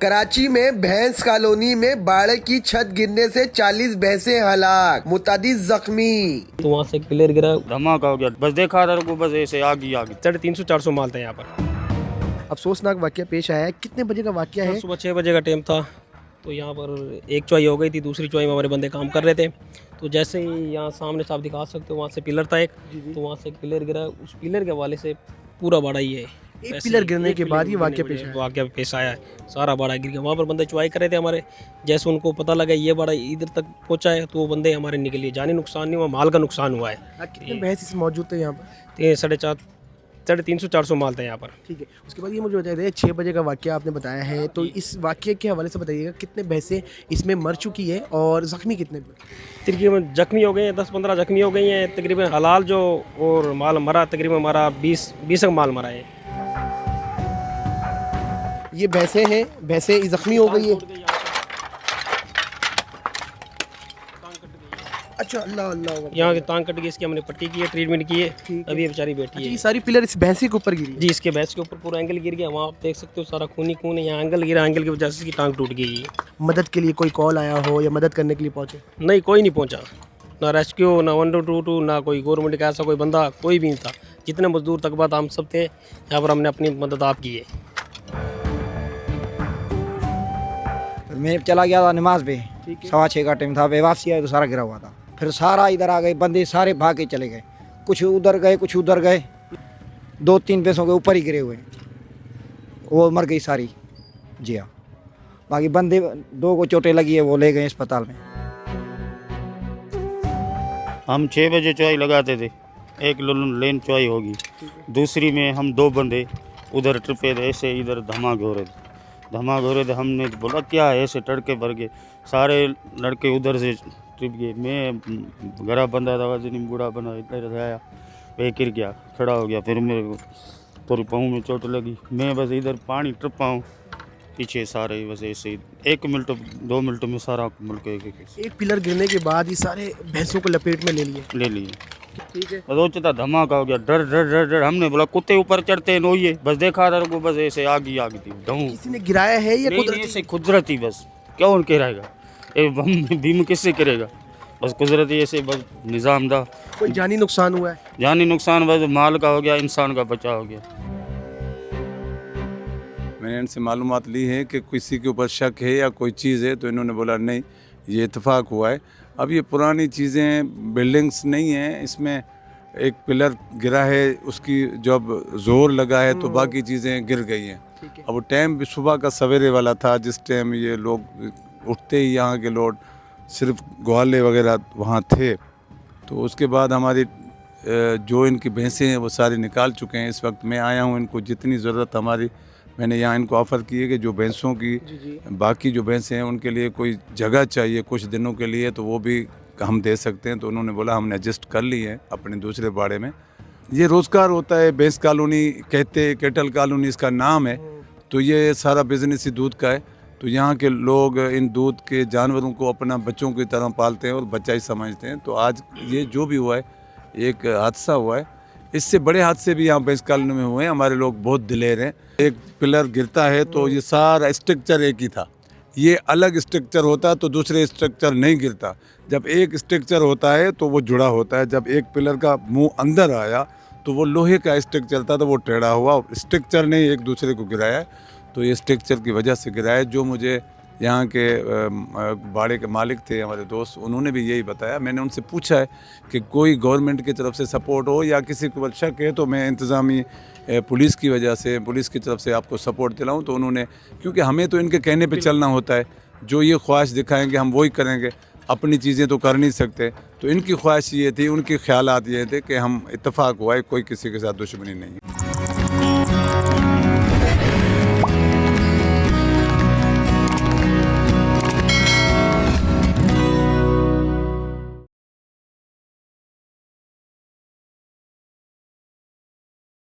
कराची में भैंस कॉलोनी में बाढ़ की छत गिरने से 40 भैंसें हलाक, मुतादिद जख्मी। तो वहाँ से पिलर गिरा, धमाका हो गया। बस देखा था को, बस ऐसे आग ही आग। 350-400 माल था यहाँ पर। अफसोसनाक वाकया पेश आया है। कितने बजे का वाकया है? सुबह 6 बजे का टाइम था। तो यहाँ पर एक चौई हो गई थी, दूसरी चौई में हमारे बंदे काम कर रहे थे। तो जैसे ही यहाँ सामने से आप दिखा सकते हो, वहाँ से पिलर था एक, तो वहाँ से पिलर गिरा। उस पिलर के हवाले से पूरा बाड़ा ही है। एक पिलर गिरने के बाद ये वाकया पेश आया है। सारा बाड़ा गिर गया। वहाँ पर बंदे चुवाई कर रहे थे हमारे। जैसे उनको पता लगा ये बाड़ा इधर तक पहुँचा है, तो वो बंदे हमारे निकले। जानी नुकसान नहीं हुआ, माल का नुकसान हुआ है। कितने भैंस मौजूद थे यहाँ पर? 350-400 माल था यहाँ पर। ठीक है, उसके बाद ये मुझे बताइए 6 बजे का वाकया आपने बताया है, तो इस वाकये के हवाले से बताइएगा कितने भैंसें इसमें मर चुकी है और ज़ख्मी कितने? तकरीबन जख्मी हो गए हैं, 10-15 जख्मी हो गई हैं तकरीबन। हलाल जो और माल मरा तकरीबन हमारा 20 माल मरा है। ये भैंसें हैं, भैंसें जख्मी हो गई है। अच्छा, अल्लाह अल्लाह। यहाँ की टांग कट गई, इसकी हमने पट्टी की है, ट्रीटमेंट की है। अभी ये बेचारी बैठी है। ये सारी पिलर इस भैंसे के ऊपर गिरी? जी, इसके भैंस के ऊपर पूरा एंगल गिर गया। वहाँ आप देख सकते हो सारा खून ही खून है। यहाँ एंगल गिरा, एंगल की वजह से इसकी टांग टूट गई है। मदद के लिए कोई कॉल आया हो या मदद करने के लिए पहुँचे? नहीं, कोई नहीं पहुँचा। ना रेस्क्यू, ना 122, ना कोई गवर्नमेंट का ऐसा कोई बंदा, कोई भी नहीं था। जितने मजदूर तक बात हम सब थे यहाँ पर, हमने अपनी मदद आप की है। मैं चला गया था नमाज पे, 6:15 का टाइम था। वापसी आया तो सारा गिरा हुआ था। फिर सारा इधर आ गए, बंदे सारे भाग के चले गए। कुछ उधर गए, कुछ उधर गए। 2-3 भैंसों के ऊपर ही गिरे हुए, वो मर गई सारी। जी हाँ, बाकी बंदे 2 को चोटें लगी है, वो ले गए अस्पताल में। हम 6 बजे चौई लगाते थे। एक लेन चौई होगी, दूसरी में हम 2 बंदे उधर ट्रिपे थे। ऐसे इधर धमाक हो रहे थे। हमने बोला क्या है, ऐसे टड़के भर गए। सारे लड़के उधर से ट्रिप गए। मैं गरा बंदा था, वजनी बूढ़ा बना, इधर आया, वे गिर गया, खड़ा हो गया। फिर मेरे को पूरी पाँव में चोट लगी। मैं बस इधर पानी ट्रिपा हूँ, पीछे सारे बस ऐसे 1 मिनट 2 मिनट में सारा मुल्क एक पिलर गिरने के बाद ही सारे भैंसों को लपेट में ले लिए। ठीक है, रोचता धमाका हो गया। डर डर डर डर। हमने बोला कुत्ते ऊपर चढ़ते हैं नोइए। बस देखा था को, बस ऐसे आग ही आग थी। किसी ने गिराया है या ऐसे कुदरती, बस क्यों करेगा ये भीम किससे करेगा? बस कुदरती ऐसे बस निज़ाम था। कोई जानी नुकसान हुआ है? जानी नुकसान बस माल का हो गया, इंसान का बचाव हो गया। मैंने इनसे मालूमात ली है कि किसी के ऊपर शक है या कोई चीज़ है, तो इन्होंने बोला नहीं, ये इत्तेफाक हुआ है। अब ये पुरानी चीज़ें, बिल्डिंग्स नहीं हैं, इसमें एक पिलर गिरा है, उसकी जब जोर लगा है तो बाकी चीज़ें गिर गई हैं। अब वो टाइम भी सुबह का सवेरे वाला था, जिस टाइम ये लोग उठते ही यहाँ के लोग सिर्फ ग्वाले वगैरह वहाँ थे। तो उसके बाद हमारी जो इनकी भैंसें हैं वो सारी निकाल चुके हैं। इस वक्त मैं आया हूँ, इनको जितनी ज़रूरत हमारी, मैंने यहाँ इनको ऑफ़र की है कि जो भैंसों की बाकी जो भैंसें हैं उनके लिए कोई जगह चाहिए कुछ दिनों के लिए, तो वो भी हम दे सकते हैं। तो उन्होंने बोला हमने एडजस्ट कर ली है अपने दूसरे बाड़े में। ये रोज़गार होता है, भैंस कॉलोनी कहते हैं, कैटल कॉलोनी इसका नाम है। तो ये सारा बिज़नेस ही दूध का है। तो यहाँ के लोग इन दूध के जानवरों को अपना बच्चों की तरह पालते हैं और बच्चा ही समझते हैं। तो आज ये जो भी हुआ है, एक हादसा हुआ है। इससे बड़े हादसे भी यहाँ भैंस कॉलोनी में हुए हैं। हमारे लोग बहुत दिलेर हैं। एक पिलर गिरता है तो ये सारा स्ट्रक्चर एक ही था। ये अलग स्ट्रक्चर होता तो दूसरे स्ट्रक्चर नहीं गिरता। जब एक स्ट्रक्चर होता है तो वो जुड़ा होता है। जब एक पिलर का मुंह अंदर आया तो वो लोहे का स्ट्रक्चर था, तो वो टेढ़ा हुआ। स्ट्रक्चर ने एक दूसरे को गिराया, तो ये स्ट्रक्चर की वजह से गिराया। जो मुझे यहाँ के बाड़े के मालिक थे हमारे दोस्त, उन्होंने भी यही बताया। मैंने उनसे पूछा है कि कोई गवर्नमेंट की तरफ से सपोर्ट हो या किसी को शक है तो मैं इंतज़ामी पुलिस की वजह से, पुलिस की तरफ से आपको सपोर्ट दिलाऊं। तो उन्होंने, क्योंकि हमें तो इनके कहने पे चलना होता है, जो ये ख्वाहिश दिखाएंगे हम वही करेंगे, अपनी चीज़ें तो कर नहीं सकते। तो इनकी ख्वाहिश ये थी, उनके ख्यालात ये थे कि हम इत्तेफाक हुआ है, कोई किसी के साथ दुश्मनी नहीं है।